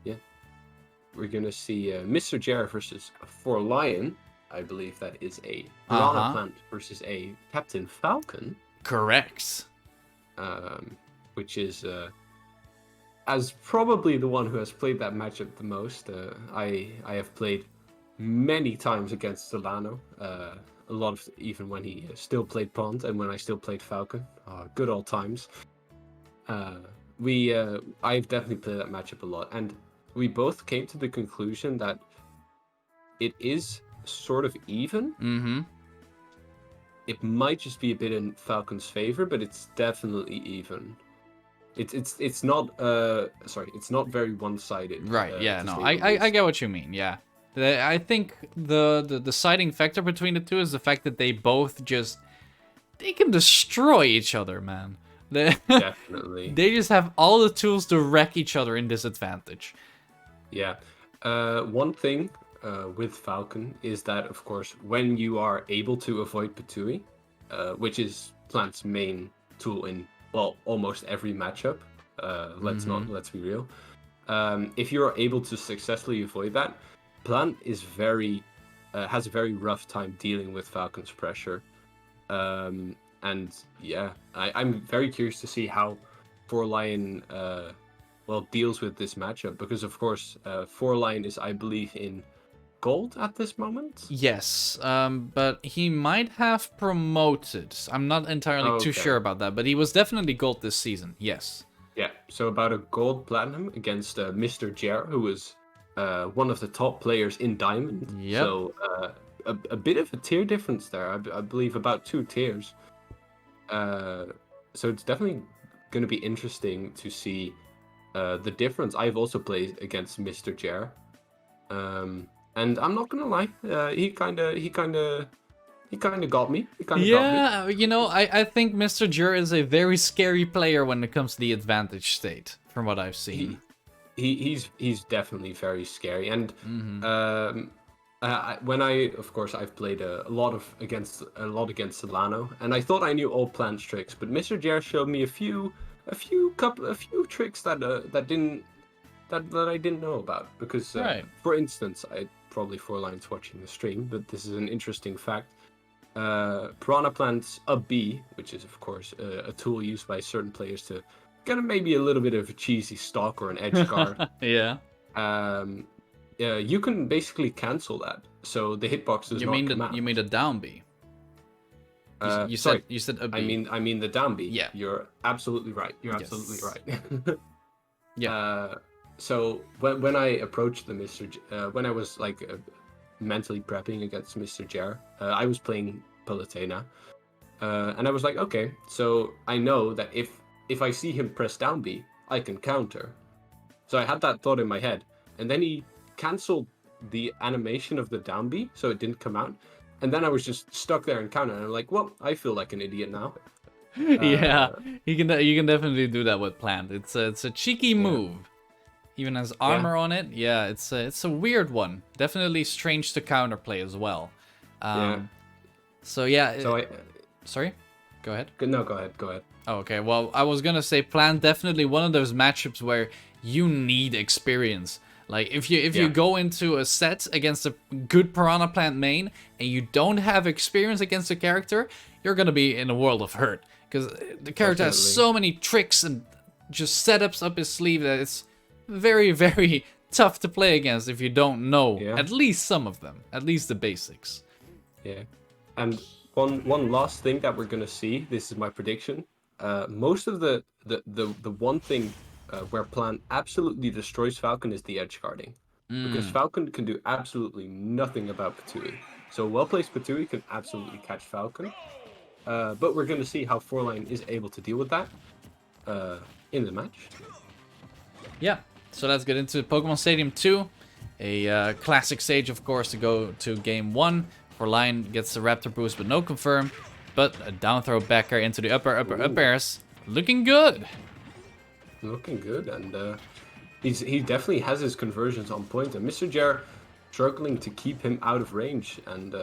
yeah, we're gonna see Mr. Jer versus Forlion. I believe that is a Piranha Uh-huh. Plant versus a Captain Falcon. Correct. Which is as probably the one who has played that matchup the most. I have played many times against Solano. A lot of even when he still played Pond and when I still played Falcon. Good old times. I've definitely played that matchup a lot, and we both came to the conclusion that it is sort of even. Mm-hmm. It might just be a bit in Falcon's favor, but it's definitely even. It's not it's not very one-sided. Right, yeah, to no, say I, the I least. get what you mean, yeah. I think the deciding factor between the two is the fact that they both just... They can destroy each other, man. They, Definitely. they just have all the tools to wreck each other in disadvantage. Yeah. One thing with Falcon is that, of course, when you are able to avoid Patui, which is Plant's main tool in, well, almost every matchup, let's be real. If you're able to successfully avoid that, Plant is has a very rough time dealing with Falcon's pressure. And yeah, I'm very curious to see how Forlion deals with this matchup, because of course Forlion is, I believe, in gold at this moment. Yes, but he might have promoted. I'm not entirely too Okay. sure about that, but he was definitely gold this season, yes. Yeah, so about a gold platinum against Mr. Jer, who was one of the top players in Diamond. Yep. So a bit of a tier difference there. I believe about 2 tiers. So it's definitely going to be interesting to see the difference. I've also played against Mr. Jer, and I'm not gonna lie, he kind of got me. He kind of got me. Yeah, I think Mr. Jur is a very scary player when it comes to the advantage state, from what I've seen. He's definitely very scary, and of course I've played a lot against Solano, and I thought I knew all Plant's tricks, but Mr. Jer showed me a few tricks that I didn't know about, because Right. for instance, I probably 4 lines watching the stream, but this is an interesting fact. Piranha Plant's up B, which is of course a tool used by certain players to get maybe a little bit of a cheesy stock or an edge guard. Yeah. You can basically cancel that, so the hitbox does not come out. You mean the down B? You Sorry, said a B. I mean the down B. Yeah. You're absolutely right. You're Yes. absolutely right. Yeah. So when I approached the when I was like mentally prepping against Mr. Jer, I was playing Palutena, and I was like, okay, so I know that if I see him press down B, I can counter. So I had that thought in my head, and then he cancelled the animation of the down B, so it didn't come out, and then I was just stuck there and counter, and I'm like, well, I feel like an idiot now. Yeah, you can definitely do that with Plant. It's a cheeky move. Even has armor on it. Yeah, it's a weird one. Definitely strange to counterplay as well. So yeah. So sorry, go ahead. No, go ahead. Go ahead. Oh, okay, well, I was gonna say Plant definitely one of those matchups where you need experience. Like if you go into a set against a good Piranha Plant main and you don't have experience against a character, you're gonna be in a world of hurt, because the character has so many tricks and just setups up his sleeve that it's very, very tough to play against if you don't know at least some of them, at least the basics. Yeah, and one last thing that we're gonna see. This is my prediction. Most of the one thing where Plant absolutely destroys Falcon is the edge guarding, because Falcon can do absolutely nothing about Patui. So well-placed Patui can absolutely catch Falcon, but we're gonna see how Forlion is able to deal with that in the match. Yeah, so let's get into Pokemon Stadium 2, a classic stage, of course, to go to game 1. Forlion gets the Raptor boost, but no confirm. But a down throw backer into the upper airs. Looking good. Looking good, and he definitely has his conversions on point. And Mr. Jer struggling to keep him out of range. And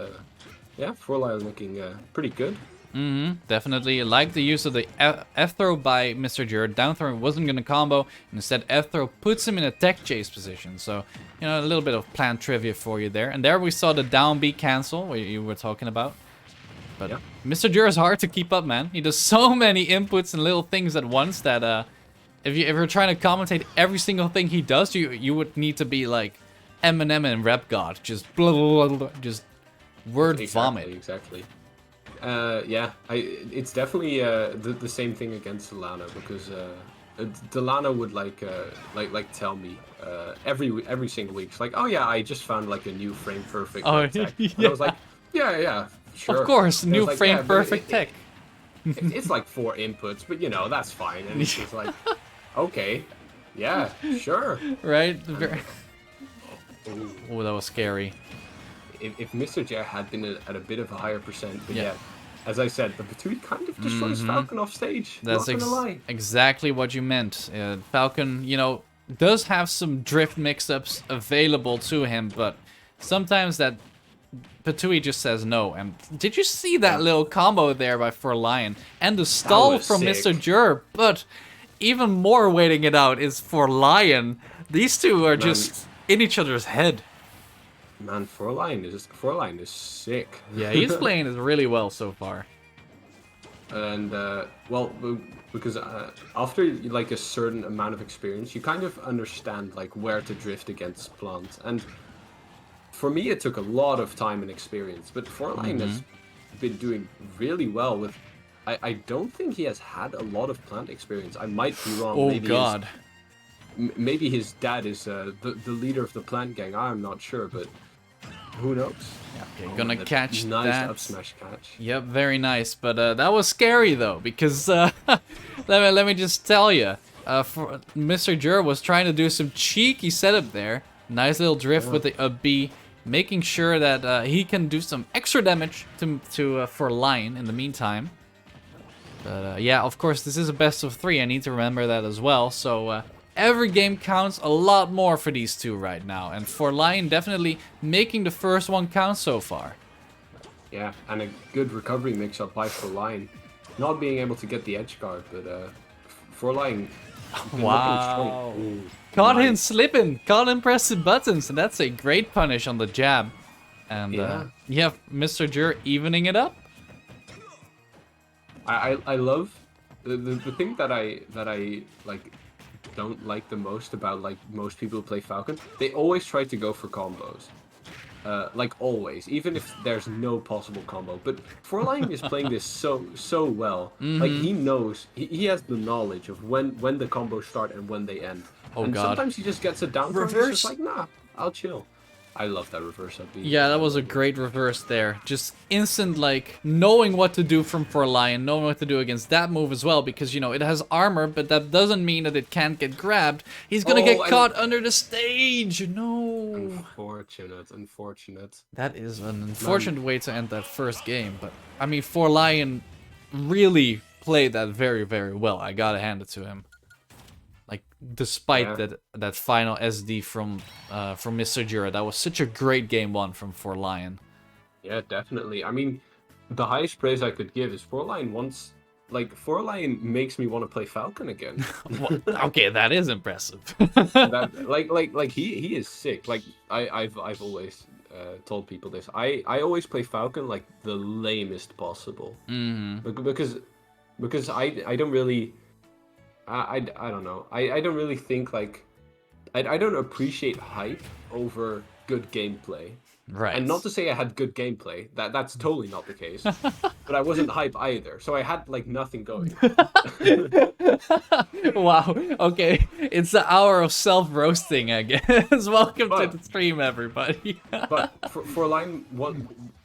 yeah, Forlion looking pretty good. Definitely. Like the use of the F throw by Mr. Jur. Down throw wasn't going to combo. Instead, F throw puts him in a tech chase position. So, you know, a little bit of plant trivia for you there. And there we saw the down B cancel, what you were talking about. But yeah. Mr. Jur is hard to keep up, man. He does so many inputs and little things at once that if you're trying to commentate every single thing he does, you would need to be like Eminem and Rap God. Just blah, blah, blah, blah, just word vomit. Exactly. Yeah, it's definitely the same thing against Delana, because Delana would like tell me every single week. It's like, oh yeah, I just found like a new frame perfect tech. Yeah. And I was like, yeah, sure. Of course, new like, frame perfect tech. It's like 4 inputs, but you know, that's fine. And it's just like, okay, yeah, sure. Right? Oh, that was scary. If Mr. J had been at a bit of a higher percent, but yeah, as I said, the Batui kind of destroys Falcon off stage. That's not gonna lie. Exactly what you meant. Falcon, you know, does have some drift mix-ups available to him, but sometimes that Batui just says no. And did you see that little combo there by Forlion? And the stall from sick. Mr. Jur, but even more waiting it out is Forlion. These two are just in each other's head. Man, Forlion is sick. Yeah, he's playing it really well so far. And well, because after like a certain amount of experience, you kind of understand like where to drift against plants. And for me, it took a lot of time and experience. But Forlion has been doing really well with. I don't think he has had a lot of plant experience. I might be wrong. Oh maybe God. Maybe his dad is the leader of the plant gang. I'm not sure, but. Who knows? Yeah, okay, gonna catch nice that. Nice up smash catch. Yep, very nice. But that was scary though, because let me just tell you, for Mr. Jur was trying to do some cheeky setup there. Nice little drift with the B, making sure that he can do some extra damage to Forlion in the meantime. But yeah, of course, this is a best of 3. I need to remember that as well. So. Every game counts a lot more for these two right now, and Forlion definitely making the first one count so far. Yeah, and a good recovery mix-up by Forlion. Not being able to get the edge guard, but Forlion... Wow. Caught him slipping, caught him pressing buttons, and that's a great punish on the jab. And yeah, Mr. Jur evening it up. I love... The thing that I like... don't like the most about like most people who play Falcon, they always try to go for combos, like always, even if there's no possible combo. But Forlion is playing this so well. Like he knows, he has the knowledge of when the combos start and when they end. Oh and God! Sometimes he just gets a down throw. He's just like, nah, I'll chill. I love that reverse up B. Yeah, that was a great reverse there. Just instant, like, knowing what to do from Forlion, knowing what to do against that move as well, because, you know, it has armor, but that doesn't mean that it can't get grabbed. He's gonna get caught under the stage! No! Unfortunate. That is an unfortunate way to end that first game, but, I mean, Forlion really played that very, very well. I gotta hand it to him. Like, despite that final SD from Mr. Jura, that was such a great game 1 from Forlion. Yeah, definitely. I mean, the highest praise I could give is Forlion once. Like, Forlion makes me want to play Falcon again. Okay, that is impressive. He is sick. Like, I've always told people this. I always play Falcon like the lamest possible. Because I don't really. I don't know. I don't really think like I don't appreciate hype over good gameplay. Right. And not to say I had good gameplay. That's totally not the case. But I wasn't hype either. So I had like nothing going. Wow. Okay. It's the hour of self-roasting, I guess. Welcome to the stream, everybody. But Forlion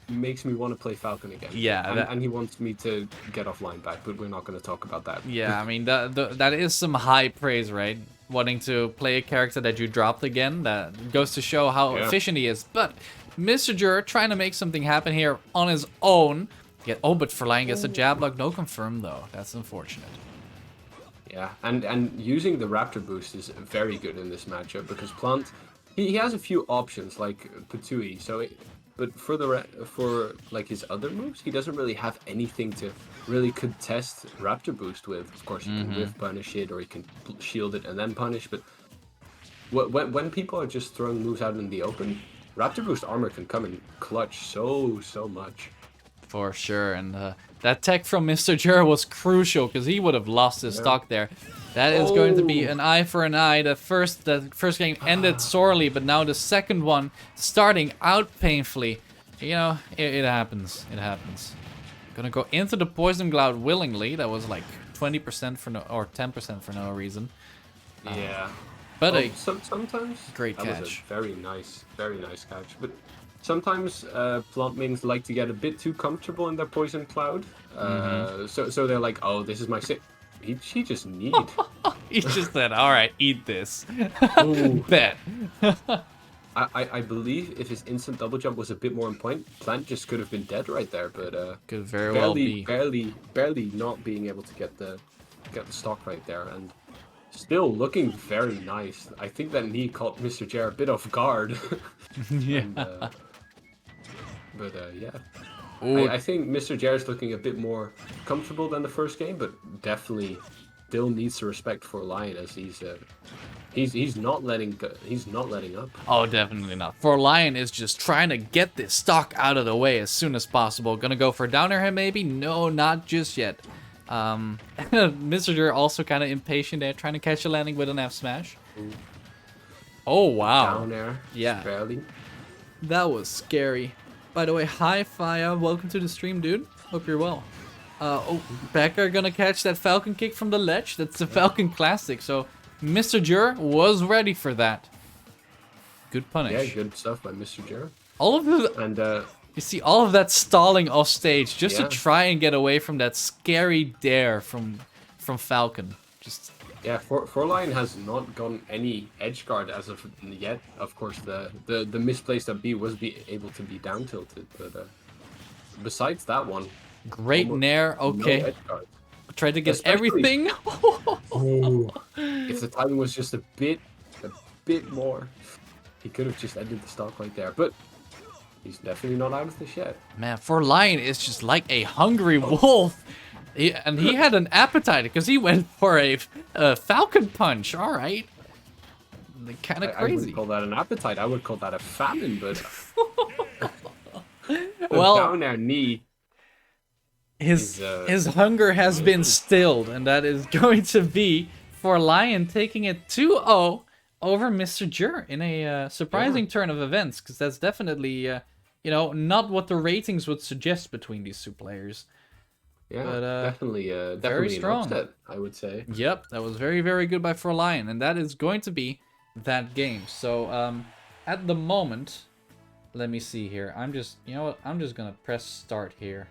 makes me want to play Falcon again. Yeah. And he wants me to get offline back, but we're not going to talk about that. Yeah, I mean, that is some high praise, right? Wanting to play a character that you dropped again. That goes to show how efficient he is. But Mr. Jur trying to make something happen here on his own. But Forlion gets a jab block. No confirm, though. That's unfortunate. Yeah, and using the Raptor boost is very good in this matchup because Plant, he has a few options like Patui. So But for like his other moves, he doesn't really have anything to really contest Raptor Boost with. Of course, he can whiff punish it, or he can shield it and then punish. But when people are just throwing moves out in the open, Raptor Boost armor can come in clutch so much. For sure, and that tech from Mr. Jura was crucial because he would have lost his stock there. That is going to be an eye for an eye. The first game ended sorely, but now the second one starting out painfully. You know, it happens. It happens. Gonna go into the poison cloud willingly. That was like 20% for no, or 10% for no reason. Yeah. But sometimes great that catch. Was a very nice catch. But sometimes plant mains like to get a bit too comfortable in their poison cloud. So they're like, oh, this is my sit. He just need. He just said, all right, eat this. Bet. I believe if his instant double jump was a bit more on point, Plant just could have been dead right there. But could very well be. Barely not being able to get the stock right there, and still looking very nice. I think that knee caught Mr. Jer a bit off guard. Yeah. And, yeah. Ooh. I think Mr. Jer is looking a bit more comfortable than the first game, but definitely still needs to respect for Lion as he's not letting up. Oh, definitely not. Forlion is just trying to get this stock out of the way as soon as possible. Gonna go for downer him maybe? No, not just yet. Mr. Jer also kind of impatient there, trying to catch a landing with an F smash. Oh wow. Down air. Yeah. Barely. That was scary. By the way, hi Faya, welcome to the stream, dude. Hope you're well. Oh, Becker gonna catch that Falcon kick from the ledge. That's the Falcon classic. So Mr. Jur was ready for that. Good punish. Yeah, good stuff by Mr. Jur. All of the and you see all of that stalling off stage just to try and get away from that scary dare from Falcon. Just yeah, Forlion has not gotten any edge guard as of yet. Of course, the misplaced up B was able to be down tilted, but besides that one, great nair. Okay, no edge guard. Tried to get everything. If the timing was just a bit more, he could have just ended the stock right there. But he's definitely not out of this yet. Man, Forlion is just like a hungry wolf. And he had an appetite because he went for a Falcon punch. All right. Kind of crazy. I wouldn't call that an appetite. I would call that a famine, but... well, down our knee. His hunger has been stilled, and that is going to be Forlion taking it 2-0 over Mr. Jur in a surprising turn of events, because that's definitely, you know, not what the ratings would suggest between these two players. Yeah, but, definitely very strong. An upset, I would say. Yep, that was very, very good by Forlion, and that is going to be that game. So, at the moment, let me see here. I'm just, you know what? I'm just gonna press start here.